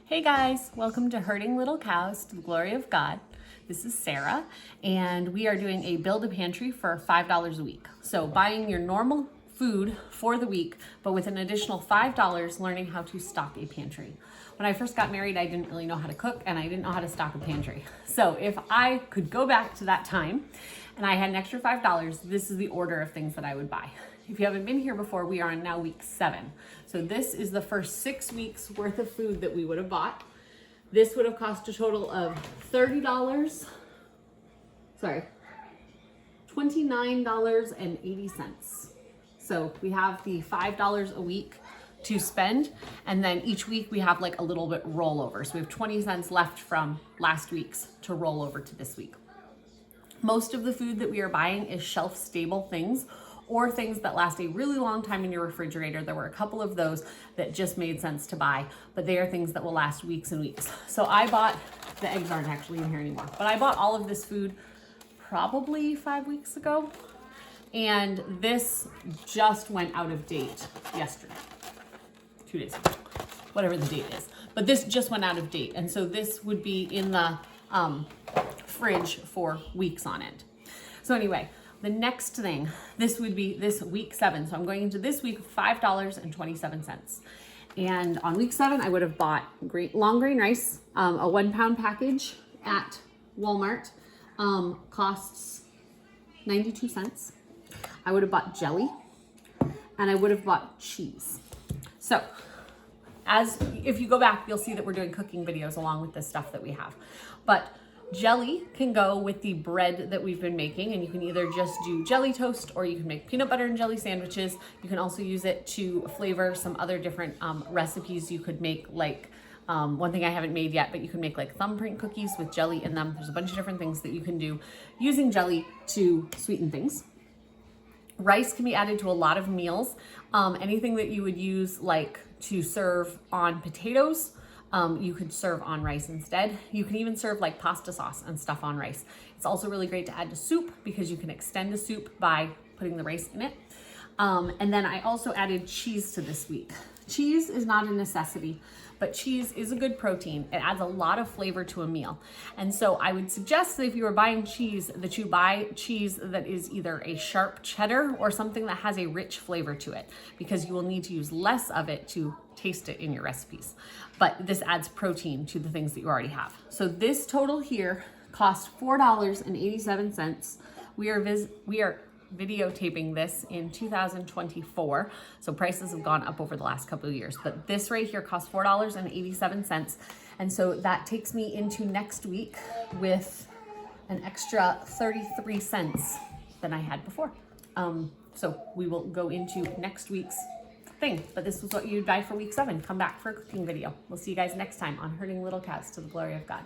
Hey guys, welcome to Herding Little Cows to the Glory of God. This is Sarah, and we are doing a build a pantry for $5 a week. So buying your normal food for the week, but with an additional $5 learning how to stock a pantry. When I first got married, I didn't really know how to cook and I didn't know how to stock a pantry. So if I could go back to that time and I had an extra $5, this is the order of things that I would buy. If you haven't been here before, we are on now week 7. So this is the first 6 weeks worth of food that we would have bought. This would have cost a total of $29.80. So we have the $5 a week to spend, and then each week we have like a little bit rollover. So we have 20 cents left from last week's to roll over to this week. Most of the food that we are buying is shelf stable things or things that last a really long time in your refrigerator. There were a couple of those that just made sense to buy, but they are things that will last weeks and weeks. So I bought, the eggs aren't actually in here anymore, but I bought all of this food probably 5 weeks ago. And this just went out of date yesterday, 2 days ago, whatever the date is. But this just went out of date. And so this would be in the fridge for weeks on end. So anyway, the next thing, this would be this week 7. So I'm going into this week with $5.27. And on week 7, I would have bought long grain rice, a 1 pound package at Walmart, costs 92 cents. I would have bought jelly and I would have bought cheese. So if you go back, you'll see that we're doing cooking videos along with this stuff that we have. But jelly can go with the bread that we've been making, and you can either just do jelly toast or you can make peanut butter and jelly sandwiches. You can also use it to flavor some other different recipes you could make, like one thing I haven't made yet, but you can make like thumbprint cookies with jelly in them. There's a bunch of different things that you can do using jelly to sweeten things. Rice can be added to a lot of meals. Anything that you would use like to serve on potatoes, you could serve on rice instead. You can even serve like pasta sauce and stuff on rice. It's also really great to add to soup because you can extend a soup by putting the rice in it. And then I also added cheese to this week. Cheese is not a necessity, but cheese is a good protein. It adds a lot of flavor to a meal. And so I would suggest that if you are buying cheese, that you buy cheese that is either a sharp cheddar or something that has a rich flavor to it, because you will need to use less of it to taste it in your recipes. But this adds protein to the things that you already have. So this total here cost $4.87. We are videotaping this in 2024, so prices have gone up over the last couple of years, but this right here costs $4.87, and so that takes me into next week with an extra 33 cents than I had before. So we will go into next week's thing, but this was what you'd buy for week 7. Come back for a cooking video. We'll see you guys next time on Herding Little Cows to the Glory of God.